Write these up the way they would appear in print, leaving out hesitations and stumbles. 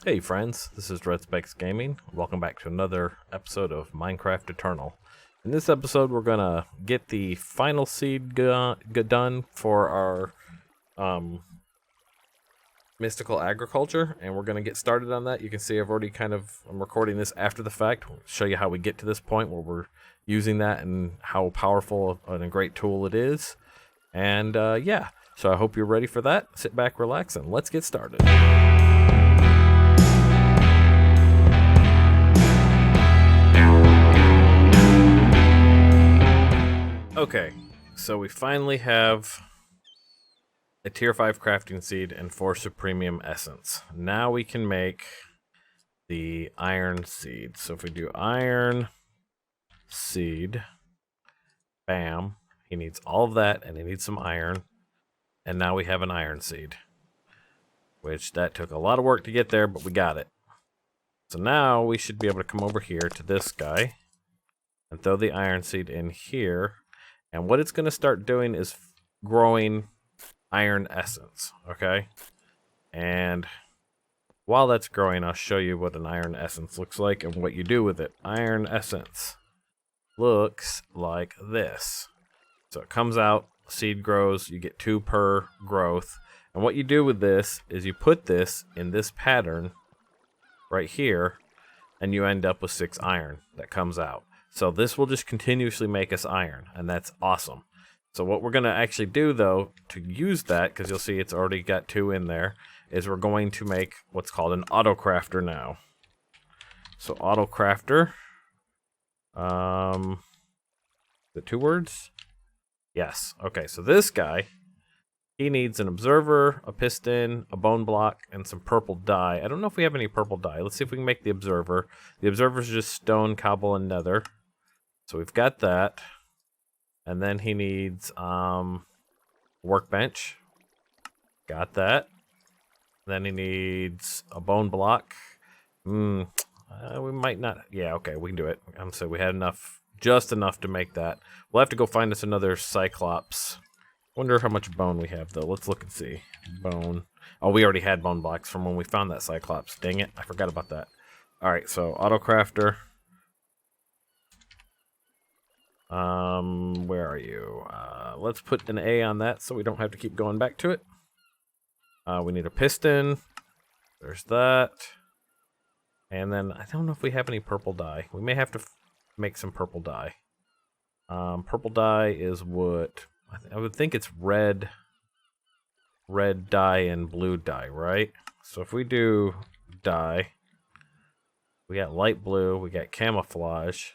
Hey friends, this is RedSpecs Gaming. Welcome back to another episode of Minecraft Eternal. In this episode, we're gonna get the final seed done for our mystical agriculture, and we're gonna get started on that. You can see I'm recording this after the fact. We'll show you how we get to this point where we're using that and how powerful and a great tool it is. And yeah, so I hope you're ready for that. Sit back, relax, and let's get started. Okay, so we finally have a tier 5 crafting seed and 4 supremium essence. Now we can make the iron seed. So if we do iron seed, bam, he needs all of that and he needs some iron. And now we have an iron seed, which that took a lot of work to get there, but we got it. So now we should be able to come over here to this guy and throw the iron seed in here. And what it's going to start doing is growing iron essence, okay? And while that's growing, I'll show you what an iron essence looks like and what you do with it. Iron essence looks like this. So it comes out, seed grows, you get 2 per growth. And what you do with this is you put this in this pattern right here, and you end up with 6 iron that comes out. So this will just continuously make us iron, and that's awesome. So what we're going to actually do, though, to use that, because you'll see it's already got 2 in there, is we're going to make what's called an auto crafter now. So auto crafter, the 2 words? Yes. Okay, so this guy, he needs an observer, a piston, a bone block, and some purple dye. I don't know if we have any purple dye. Let's see if we can make the observer. The observer is just stone, cobble, and nether. So we've got that. And then he needs workbench. Got that. Then he needs a bone block. We might not. Yeah, okay, we can do it. So we had enough, just enough to make that. We'll have to go find us another cyclops. Wonder how much bone we have, though. Let's look and see. Bone. Oh, we already had bone blocks from when we found that cyclops. Dang it, I forgot about that. Alright, so auto crafter. Where are you? Let's put an A on that so we don't have to keep going back to it. We need a piston. There's that. And then I don't know if we have any purple dye. We may have to make some purple dye. Purple dye is what I would think it's red dye and blue dye, right? So if we do dye, we got light blue, we got camouflage.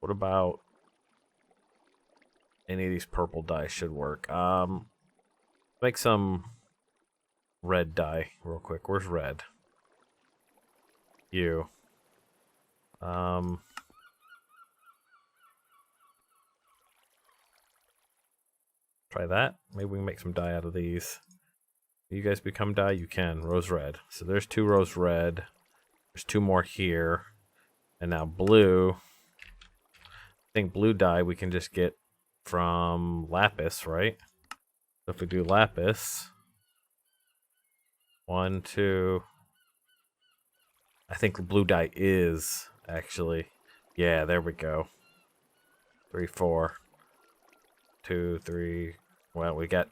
What about any of these purple dyes should work? Make some red dye real quick. Where's red? You. Try that. Maybe we can make some dye out of these. You guys become dye? You can. Rose red. So there's 2 rose red. There's 2 more here. And now blue. I think blue dye we can just get from lapis, right? So if we do lapis, 1, 2. I think blue dye is actually. Yeah, there we go. 3, 4. 2, 3. Well, we got.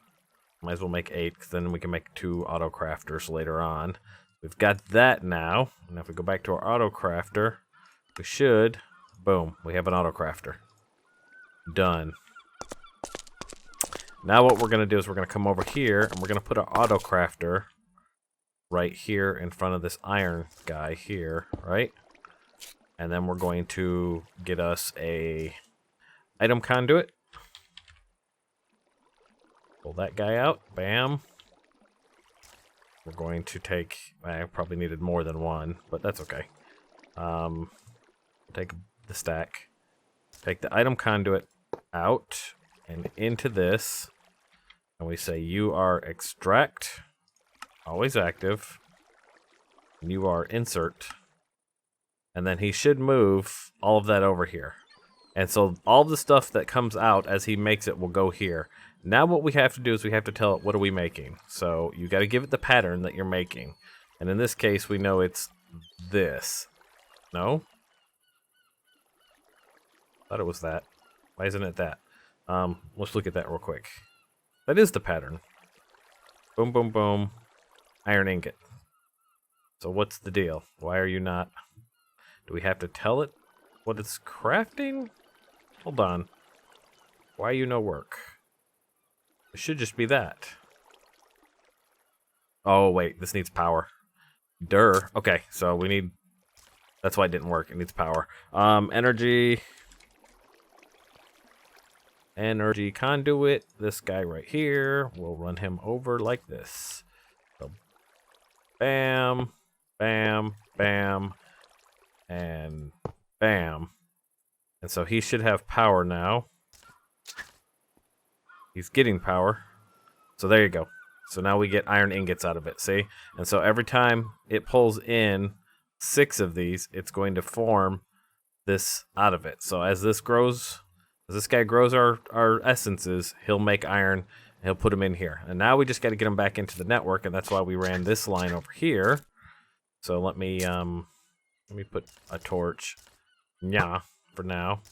Might as well make 8, because then we can make 2 auto crafters later on. We've got that now. And if we go back to our auto crafter, we should. Boom, we have an auto crafter. Done. Now what we're going to do is we're going to come over here and we're going to put our auto crafter right here in front of this iron guy here, right? And then we're going to get us a item conduit. Pull that guy out. Bam. We're going to take. I probably needed more than 1, but that's okay. Take the stack. Take the item conduit out and into this. And we say you are extract. Always active. And you are insert. And then he should move all of that over here. And so all the stuff that comes out as he makes it will go here. Now what we have to do is we have to tell it what are we making. So you got to give it the pattern that you're making. And in this case, we know it's this. No? Thought it was that. Why isn't it that? Let's look at that real quick. That is the pattern. Boom, boom, boom. Iron ingot. So what's the deal? Why are you not... Do we have to tell it what it's crafting? Hold on. Why you no work? It should just be that. Oh, wait. This needs power. Durr. Okay, so we need... That's why it didn't work. It needs power. Energy... Energy conduit. This guy right here. We'll run him over like this. So, bam, bam, bam, and bam. And so he should have power now. He's getting power. So there you go. So now we get iron ingots out of it, see? And so every time it pulls in 6 of these, it's going to form this out of it. So as this grows... As this guy grows our essences, he'll make iron, and he'll put them in here. And now we just got to get them back into the network, and that's why we ran this line over here. So let me put a torch, for now.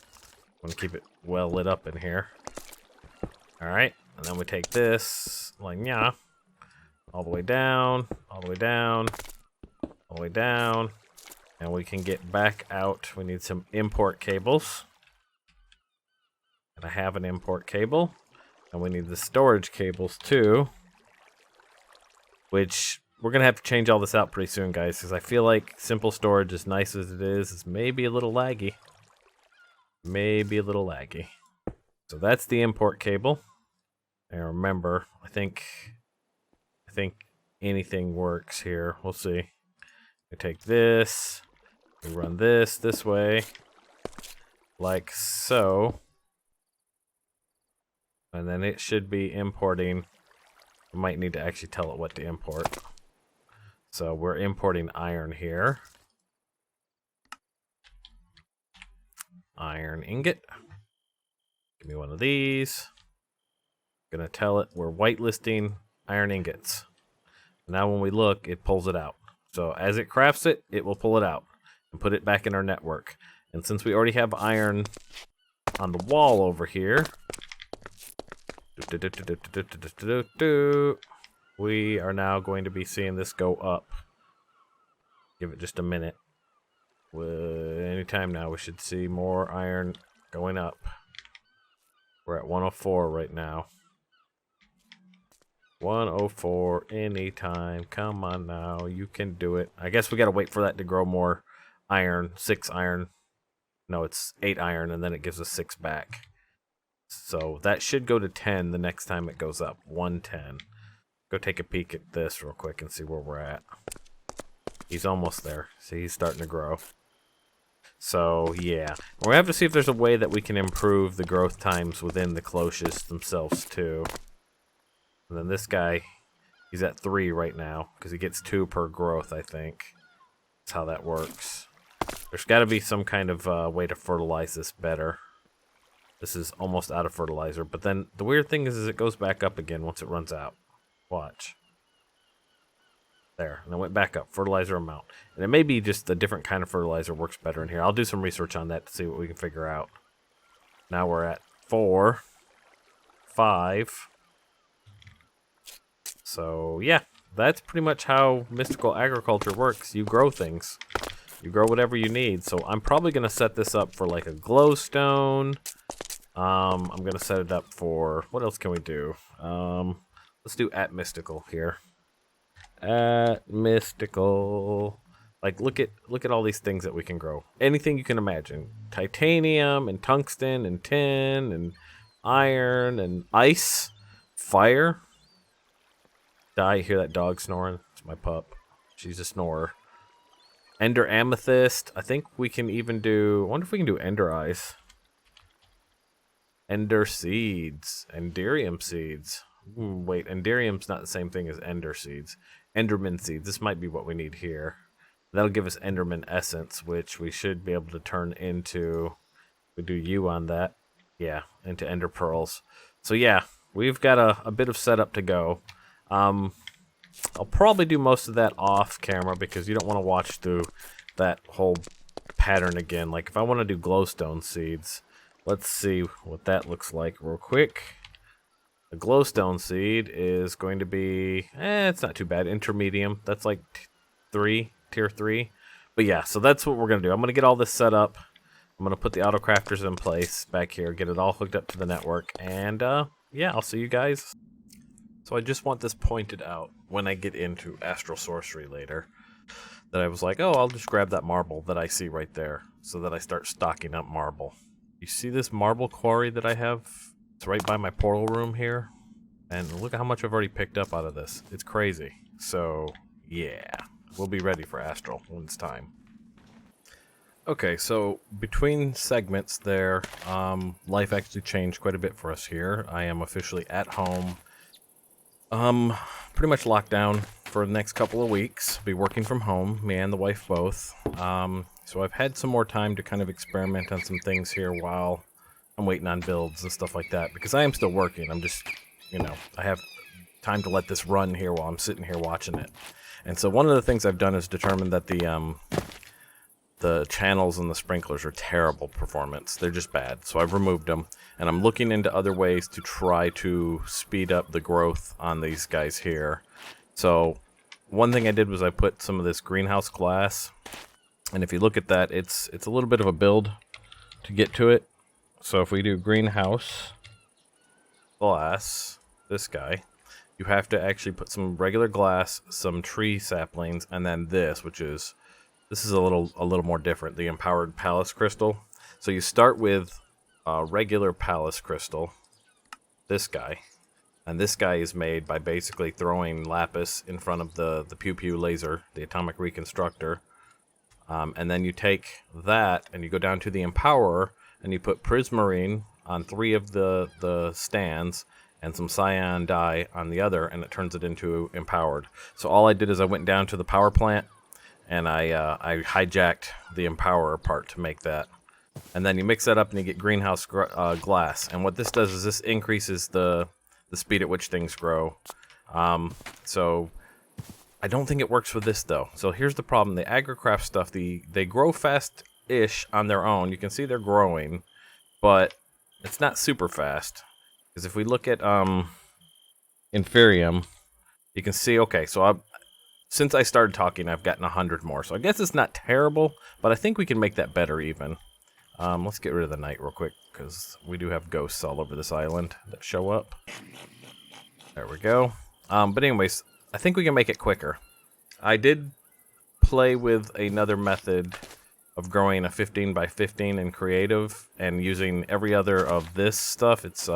I'm gonna keep it well lit up in here. All right, and then we take this, like all the way down, all the way down, all the way down, and we can get back out. We need some import cables. I have an import cable, and we need the storage cables too, which we're gonna have to change all this out pretty soon, guys, because I feel like simple storage, as nice as it is maybe a little laggy. Maybe a little laggy. So that's the import cable. And remember, I think anything works here. We'll see. We take this, we run this way, like so. And then it should be importing. We might need to actually tell it what to import. So we're importing iron here. Iron ingot. Give me one of these. Gonna tell it we're whitelisting iron ingots. Now when we look, it pulls it out. So as it crafts it, it will pull it out and put it back in our network. And since we already have iron on the wall over here, we are now going to be seeing this go up. Give it just a minute. Anytime now we should see more iron going up. We're at 104 right now. 104 anytime. Come on now, you can do it. I guess we gotta wait for that to grow more iron. 6 iron. No, it's 8 iron, and then it gives us 6 back. So that should go to 10 the next time it goes up. 110. Go take a peek at this real quick and see where we're at. He's almost there. See, he's starting to grow. So, yeah. We have to see if there's a way that we can improve the growth times within the cloches themselves, too. And then this guy, he's at 3 right now, because he gets 2 per growth, I think. That's how that works. There's got to be some kind of way to fertilize this better. This is almost out of fertilizer, but then the weird thing is it goes back up again once it runs out. Watch. There, and it went back up, fertilizer amount. And it may be just a different kind of fertilizer works better in here. I'll do some research on that to see what we can figure out. Now we're at 4, 5. So, yeah, that's pretty much how mystical agriculture works. You grow things. You grow whatever you need. So I'm probably going to set this up for like a glowstone. I'm going to set it up for... What else can we do? Let's do at mystical here. At mystical. Like, look at all these things that we can grow. Anything you can imagine. Titanium and tungsten and tin and iron and ice. Fire. I hear that dog snoring. It's my pup. She's a snorer. Ender amethyst. I think we can even do... I wonder if we can do ender eyes. Ender seeds. Enderium seeds. Wait, enderium's not the same thing as ender seeds. Enderman seeds. This might be what we need here. That'll give us enderman essence, which we should be able to turn into... We do U on that. Yeah, into ender pearls. So yeah, we've got a bit of setup to go. I'll probably do most of that off camera because you don't want to watch through that whole pattern again. Like if I want to do glowstone seeds, let's see what that looks like real quick. The glowstone seed is going to be, it's not too bad, intermedium. That's like tier 3. But yeah, so that's what we're going to do. I'm going to get all this set up. I'm going to put the auto crafters in place back here, get it all hooked up to the network, and yeah, I'll see you guys. So I just want this pointed out when I get into Astral Sorcery later, that I was like, oh, I'll just grab that marble that I see right there, so that I start stocking up marble. You see this marble quarry that I have? It's right by my portal room here, and look at how much I've already picked up out of this. It's crazy. So yeah, we'll be ready for Astral when it's time. Okay, so between segments there, life actually changed quite a bit for us here. I am officially at home. Pretty much locked down for the next couple of weeks. Be working from home, me and the wife both. So I've had some more time to kind of experiment on some things here while I'm waiting on builds and stuff like that, because I am still working. I'm just, you know, I have time to let this run here while I'm sitting here watching it. And so one of the things I've done is determined that the channels and the sprinklers are terrible performance. They're just bad. So I've removed them, and I'm looking into other ways to try to speed up the growth on these guys here. So one thing I did was I put some of this greenhouse glass, and if you look at that, it's a little bit of a build to get to it. So if we do greenhouse glass, this guy, you have to actually put some regular glass, some tree saplings, and then this is a little more different, the empowered palace crystal. So you start with regular palace crystal, this guy, and this guy is made by basically throwing lapis in front of the pew pew laser, the atomic reconstructor, and then you take that and you go down to the empower and you put prismarine on 3 of the stands and some cyan dye on the other, and it turns it into empowered. So all I did is I went down to the power plant and I hijacked the empower part to make that. And then you mix that up and you get greenhouse glass. And what this does is this increases the speed at which things grow. So I don't think it works with this though. So here's the problem. The agricraft stuff, they grow fast-ish on their own. You can see they're growing, but it's not super fast. Because if we look at Inferium, you can see, okay, so since I started talking, I've gotten 100 more. So I guess it's not terrible, but I think we can make that better even. Let's get rid of the night real quick, because we do have ghosts all over this island that show up. There we go. But anyways, I think we can make it quicker. I did play with another method of growing a 15 by 15 in creative and using every other of this stuff. It's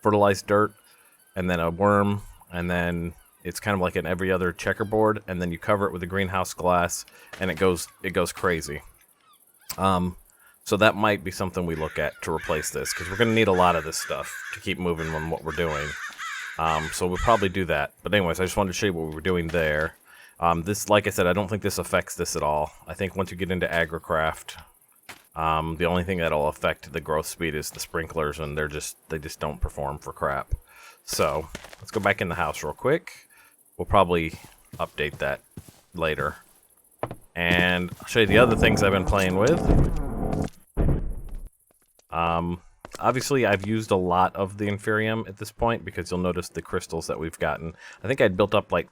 fertilized dirt and then a worm, and then it's kind of like an every other checkerboard, and then you cover it with a greenhouse glass and it goes crazy. So that might be something we look at to replace this, because we're going to need a lot of this stuff to keep moving on what we're doing. So we'll probably do that. But anyways, I just wanted to show you what we were doing there. This, like I said, I don't think this affects this at all. I think once you get into agricraft, the only thing that'll affect the growth speed is the sprinklers, and they just don't perform for crap. So let's go back in the house real quick. We'll probably update that later. And I'll show you the other things I've been playing with. Obviously, I've used a lot of the Inferium at this point, because you'll notice the crystals that we've gotten. I think I'd built up like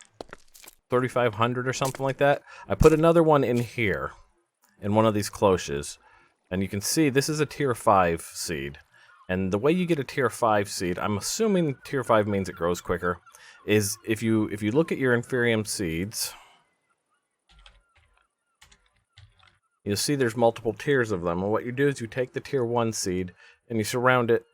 3,500 or something like that. I put another one in here, in one of these cloches, and you can see this is a tier 5 seed. And the way you get a tier 5 seed, I'm assuming tier 5 means it grows quicker, is if you look at your Inferium seeds, you'll see there's multiple tiers of them. And what you do is you take the tier 1 seed and you surround it.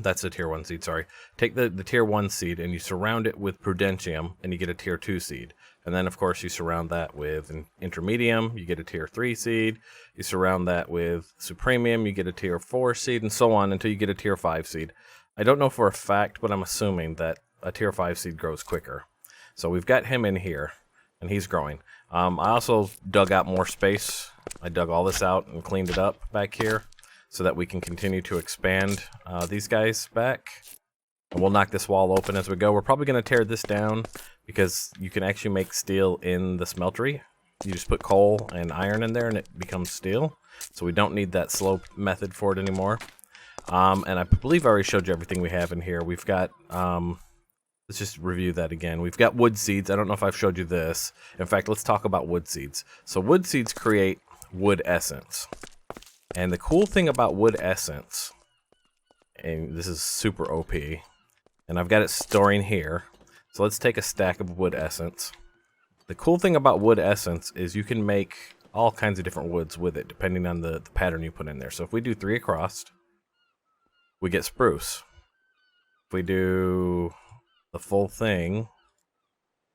That's the tier 1 seed, sorry. Take the tier 1 seed and you surround it with Prudentium and you get a tier 2 seed. And then, of course, you surround that with an Intermedium, you get a tier 3 seed. You surround that with Supremium, you get a tier 4 seed, and so on until you get a tier 5 seed. I don't know for a fact, but I'm assuming that a tier 5 seed grows quicker. So we've got him in here, and he's growing. I also dug out more space. I dug all this out and cleaned it up back here so that we can continue to expand these guys back. And we'll knock this wall open as we go. We're probably going to tear this down because you can actually make steel in the smeltery. You just put coal and iron in there and it becomes steel. So we don't need that slow method for it anymore. And I believe I already showed you everything we have in here. We've got, let's just review that again. We've got wood seeds. I don't know if I've showed you this. In fact, let's talk about wood seeds. So wood seeds create wood essence. And the cool thing about wood essence, and this is super OP, and I've got it storing here. So let's take a stack of wood essence. The cool thing about wood essence is you can make all kinds of different woods with it, depending on the pattern you put in there. So if we do 3 across, we get spruce. If we do the full thing,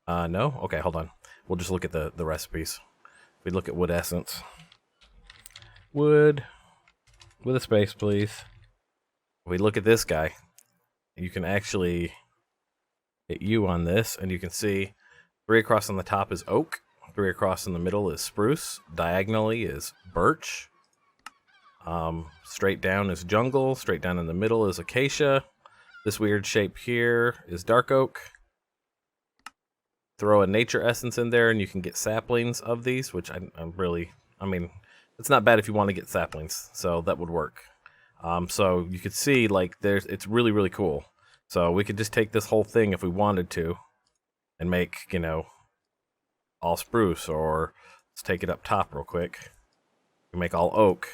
no? Okay, hold on. We'll just look at the recipes. If we look at wood essence. Wood, with a space, please. If we look at this guy, you can actually hit U on this, and you can see 3 across on the top is oak, 3 across in the middle is spruce, diagonally is birch, straight down is jungle, straight down in the middle is acacia, this weird shape here is dark oak. Throw a nature essence in there and you can get saplings of these, which I mean, it's not bad if you want to get saplings, so that would work. So you could see, like, it's really, really cool. So we could just take this whole thing if we wanted to and make, you know, all spruce, or let's take it up top real quick. You make all oak,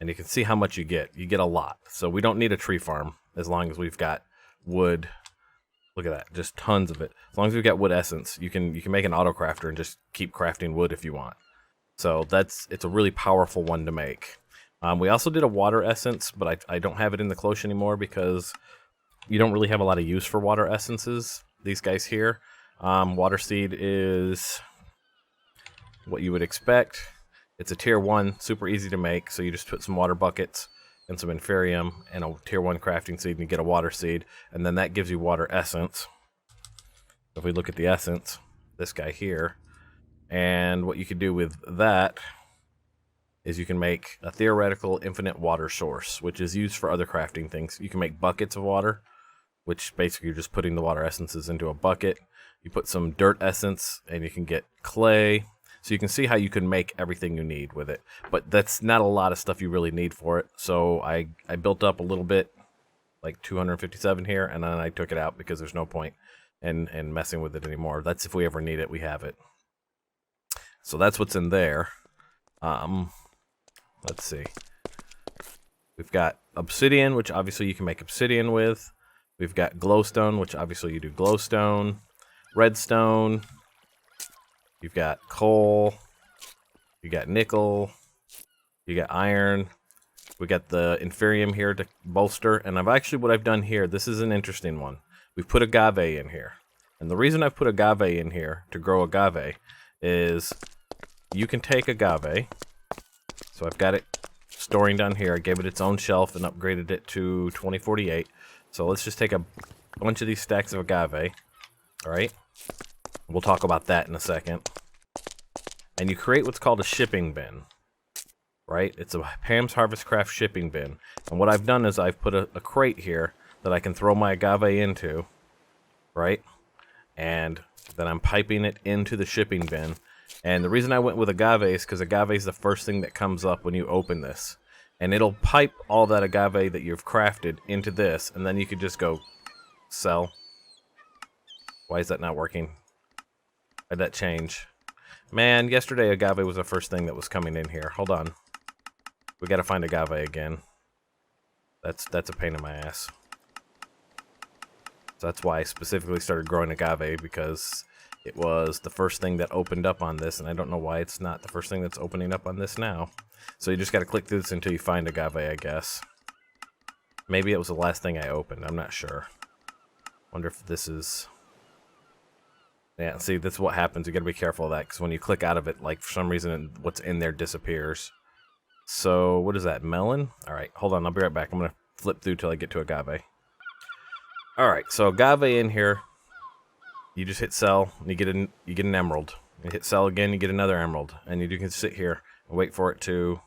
and you can see how much you get. You get a lot. So we don't need a tree farm as long as we've got wood. Look at that, just tons of it. As long as we've got wood essence, you can make an auto crafter and just keep crafting wood if you want. So it's a really powerful one to make. We also did a water essence, but I don't have it in the cloche anymore because you don't really have a lot of use for water essences. These guys here. Water seed is what you would expect. It's a tier 1, super easy to make. So you just put some water buckets and some inferium and a tier 1 crafting seed and you get a water seed. And then that gives you water essence. If we look at the essence, this guy here. And what you could do with that is you can make a theoretical infinite water source, which is used for other crafting things. You can make buckets of water, which basically you're just putting the water essences into a bucket. You put some dirt essence and you can get clay. So you can see how you can make everything you need with it. But that's not a lot of stuff you really need for it. So I built up a little bit, like 257 here, and then I took it out because there's no point in messing with it anymore. That's if we ever need it, we have it. So that's what's in there. Let's see. We've got obsidian, which obviously you can make obsidian with. We've got glowstone, which obviously you do glowstone. Redstone. You've got coal. You got nickel. You got iron. We got the inferium here to bolster. And what I've done here, this is an interesting one. We've put agave in here. And the reason I've put agave in here to grow agave is you can take agave. So I've got it storing down here. I gave it its own shelf and upgraded it to 2048. So let's just take a bunch of these stacks of agave. All right. We'll talk about that in a second. And you create what's called a shipping bin. Right? It's a Pam's Harvest Craft shipping bin. And what I've done is I've put a crate here that I can throw my agave into. Right? And then I'm piping it into the shipping bin. And the reason I went with agave is because agave is the first thing that comes up when you open this. And it'll pipe all that agave that you've crafted into this, and then you could just go sell. Why is that not working? Why'd that change? Man, yesterday agave was the first thing that was coming in here. Hold on. We gotta find agave again. That's a pain in my ass. So that's why I specifically started growing agave, because it was the first thing that opened up on this, and I don't know why it's not the first thing that's opening up on this now. So you just got to click through this until you find agave, I guess. Maybe it was the last thing I opened. I'm not sure. Wonder if this is... Yeah, see, this is what happens. You got to be careful of that, because when you click out of it, like, for some reason, what's in there disappears. So, what is that? Melon? All right, hold on. I'll be right back. I'm going to flip through till I get to agave. All right, so agave in here. You just hit sell, and you get an emerald. You hit sell again, you get another emerald. And you can sit here and wait for it to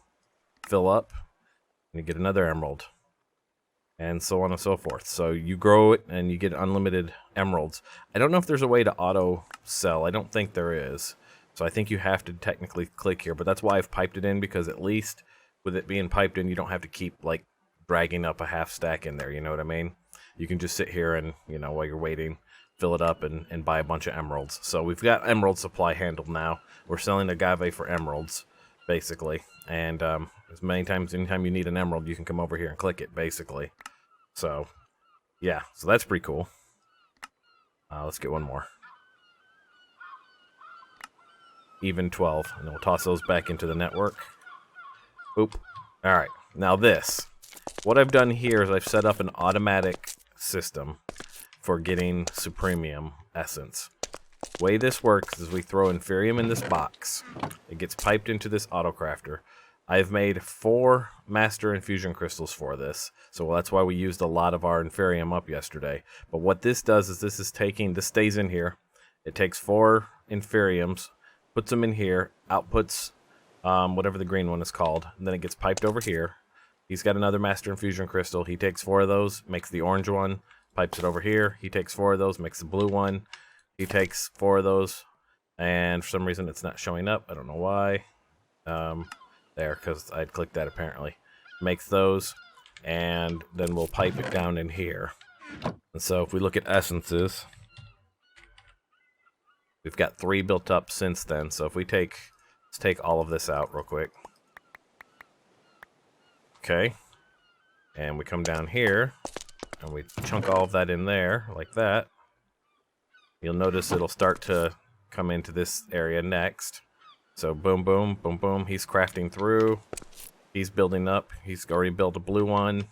fill up, and you get another emerald. and so on and so forth. So you grow it and you get unlimited emeralds. I don't know if there's a way to auto sell. I don't think there is. So I think you have to technically click here, but that's why I've piped it in, because at least with it being piped in, you don't have to keep like dragging up a half stack in there, you know what I mean? You can just sit here and, you know, while you're waiting, fill it up and buy a bunch of emeralds. So we've got emerald supply handled now. We're selling agave for emeralds, basically. And as many times, anytime you need an emerald, you can come over here and click it, basically. So, yeah, so that's pretty cool. Let's get one more. Even 12, and then we'll toss those back into the network. Oop. All right, now this. What I've done here is I've set up an automatic system for getting Supremium Essence. The way this works is we throw Inferium in this box. It gets piped into this autocrafter. I've made 4 Master Infusion Crystals for this, so that's why we used a lot of our Inferium up yesterday. But what this does is this stays in here. It takes 4 Inferiums, puts them in here, outputs whatever the green one is called, and then it gets piped over here. He's got another Master Infusion Crystal. He takes 4 of those, makes the orange one, pipes it over here. He takes 4 of those, makes the blue one. He takes 4 of those, and for some reason it's not showing up. I don't know why. There, because I'd clicked that apparently. Makes those, and then we'll pipe it down in here. And so if we look at essences, we've got 3 built up since then. So if we let's take all of this out real quick. Okay. And we come down here, and we chunk all of that in there, like that. You'll notice it'll start to come into this area next. So boom, boom, boom, boom. He's crafting through. He's building up. He's already built a blue one.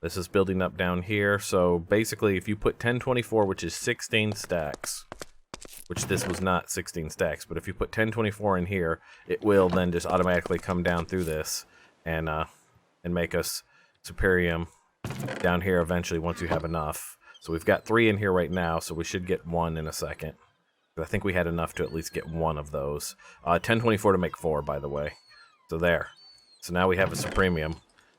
This is building up down here. So basically, if you put 1024, which is 16 stacks, which this was not 16 stacks, but if you put 1024 in here, it will then just automatically come down through this and make us Superium down here eventually once you have enough. So we've got 3 in here right now, so we should get 1 in a second. I think we had enough to at least get 1 of those. 1024 to make 4, by the way. So there. So now we have a Supremium.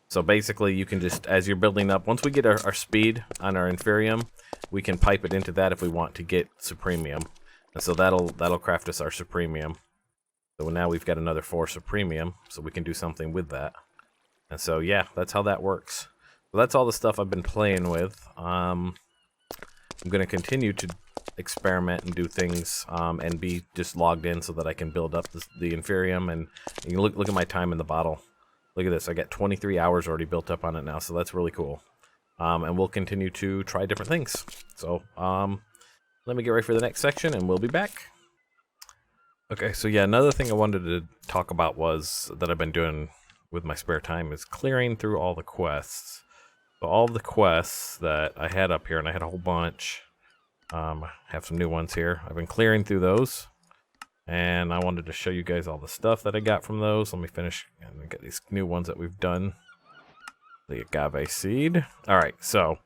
So basically, you can just, as you're building up, once we get our speed on our Inferium, we can pipe it into that if we want to get Supremium. And so that'll craft us our Supremium. So now we've got another 4 Supremium, so we can do something with that. And so, yeah, that's how that works. So that's all the stuff I've been playing with. I'm going to continue to experiment and do things and be just logged in so that I can build up the Inferium. And you look at my time in the bottle. Look at this. I got 23 hours already built up on it now, so that's really cool. And we'll continue to try different things. So let me get ready for the next section, and we'll be back. Okay, so yeah, another thing I wanted to talk about was that I've been doing with my spare time is clearing through all the quests. So all the quests that I had up here, and I had a whole bunch. I have some new ones here. I've been clearing through those, and I wanted to show you guys all the stuff that I got from those. Let me finish and get these new ones that we've done. The agave seed. All right, so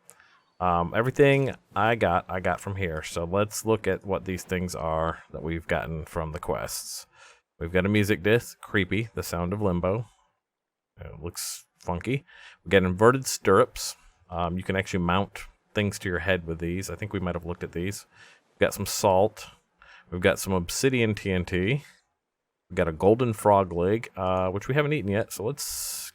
everything I got from here. So let's look at what these things are that we've gotten from the quests. We've got a music disc, creepy, the sound of limbo. It looks funky. We got inverted stirrups. You can actually mount things to your head with these. I think we might have looked at these. We've got some salt. We've got some obsidian TNT. We've got a golden frog leg, which we haven't eaten yet. So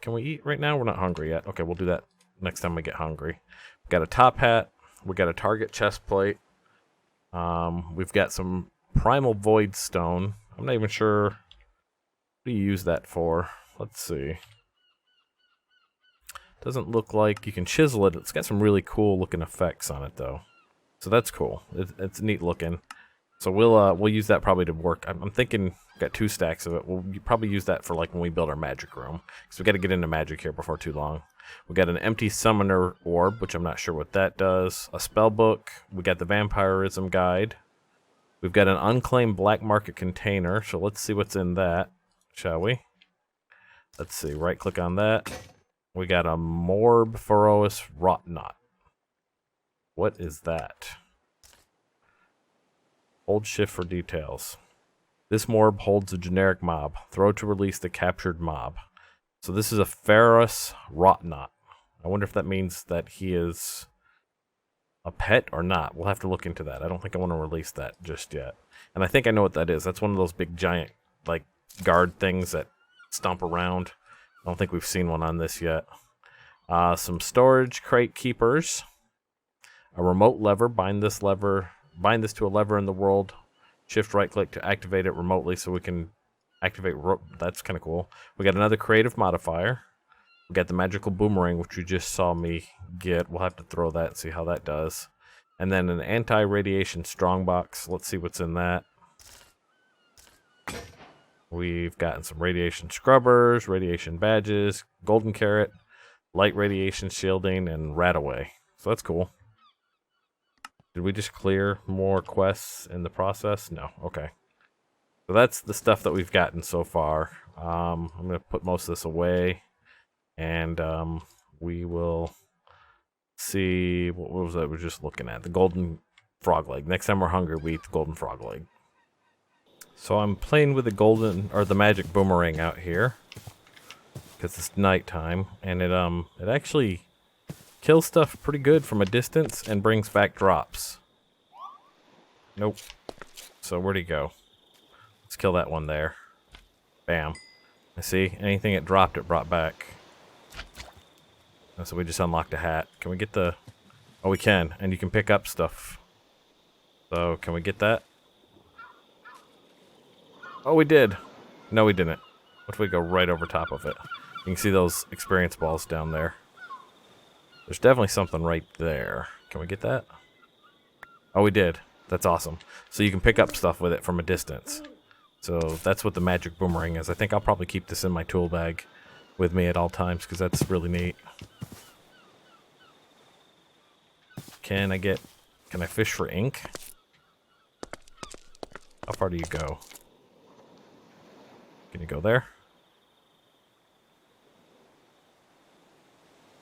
can we eat right now? We're not hungry yet. Okay, we'll do that next time we get hungry. We've got a top hat. We've got a target chest plate. We've got some primal void stone. I'm not even sure what do you use that for. Let's see. Doesn't look like you can chisel it. It's got some really cool looking effects on it though. So that's cool. It's neat looking. So we'll use that probably to work. I'm thinking we've got 2 stacks of it. We'll probably use that for like when we build our magic room. Because we got to get into magic here before too long. We got an empty summoner orb, which I'm not sure what that does. A spell book. We got the vampirism guide. We've got an unclaimed black market container. So let's see what's in that, shall we? Let's see. Right click on that. We got a Morb Pharaohus Rot Knot. What is that? Hold shift for details. This morb holds a generic mob. Throw to release the captured mob. So this is a Pharaohus Rot Knot. I wonder if that means that he is a pet or not. We'll have to look into that. I don't think I want to release that just yet. And I think I know what that is. That's one of those big giant, like, guard things that stomp around. I don't think we've seen one on this yet. Some storage crate keepers. A remote lever. Bind this to a lever in the world. Shift right click to activate it remotely so we can activate. That's kind of cool. We got another creative modifier. We got the magical boomerang, which you just saw me get. We'll have to throw that and see how that does. And then an anti-radiation strongbox. Let's see what's in that. We've gotten some radiation scrubbers, radiation badges, golden carrot, light radiation shielding, and rat away. So that's cool. Did we just clear more quests in the process? No. Okay. So that's the stuff that we've gotten so far. I'm going to put most of this away. And we will see... What was that we were just looking at? The golden frog leg. Next time we're hungry, we eat the golden frog leg. So I'm playing with the magic boomerang out here. Because it's nighttime. And it actually... kills stuff pretty good from a distance and brings back drops. Nope. So where'd he go? Let's kill that one there. Bam. I see. Anything it dropped, it brought back. So we just unlocked a hat. Can we get the... Oh, we can. And you can pick up stuff. So, can we get that? Oh, we did. No, we didn't. What if we go right over top of it? You can see those experience balls down there. There's definitely something right there. Can we get that? Oh, we did. That's awesome. So you can pick up stuff with it from a distance. So that's what the magic boomerang is. I think I'll probably keep this in my tool bag with me at all times because that's really neat. Can I fish for ink? How far do you go? Can you go there?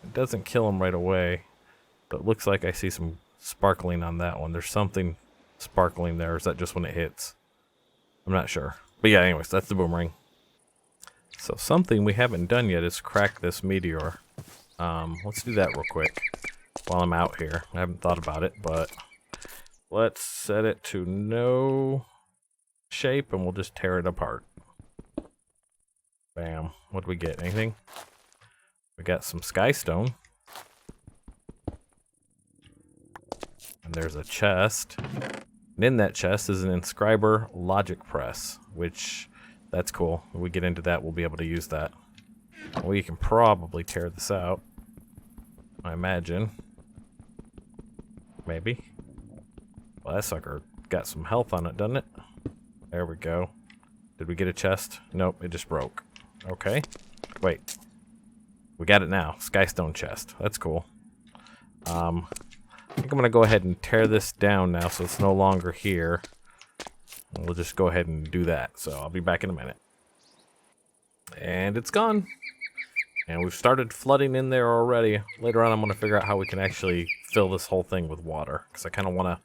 It doesn't kill him right away, but it looks like I see some sparkling on that one. There's something sparkling there. Or is that just when it hits? I'm not sure. But yeah, anyways, that's the boomerang. So something we haven't done yet is crack this meteor. Let's do that real quick while I'm out here. I haven't thought about it, but let's set it to no shape and we'll just tear it apart. Bam. What do we get? Anything? We got some skystone. And there's a chest. And in that chest is an inscriber logic press, which that's cool. When we get into that, we'll be able to use that. We can probably tear this out, I imagine. Maybe. Well, that sucker got some health on it, doesn't it? There we go. Did we get a chest? Nope, it just broke. Okay. Wait. We got it now. Skystone chest. That's cool. I think I'm going to go ahead and tear this down now so it's no longer here. And we'll just go ahead and do that. So I'll be back in a minute. And it's gone. And we've started flooding in there already. Later on I'm going to figure out how we can actually fill this whole thing with water. Because I kind of want to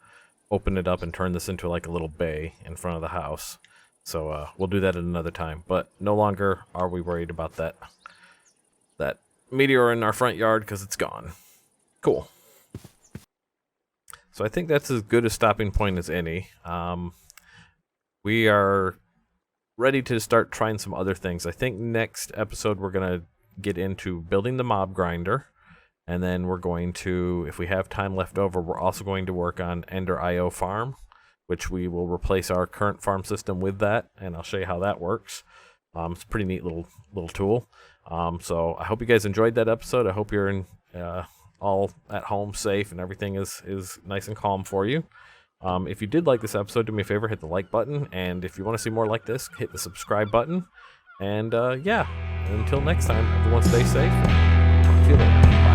open it up and turn this into like a little bay in front of the house. So we'll do that at another time. But no longer are we worried about that meteor in our front yard because it's gone. Cool. So I think that's as good a stopping point as any. We are ready to start trying some other things. I think next episode we're going to get into building the mob grinder. And then we're going to, if we have time left over, we're also going to work on Ender IO Farm, which we will replace our current farm system with that. And I'll show you how that works. It's a pretty neat little tool. So I hope you guys enjoyed that episode. I hope you're all at home safe and everything is nice and calm for you. If you did like this episode, do me a favor, hit the like button. And if you want to see more like this, hit the subscribe button. And yeah, until next time, everyone stay safe. Talk to you later.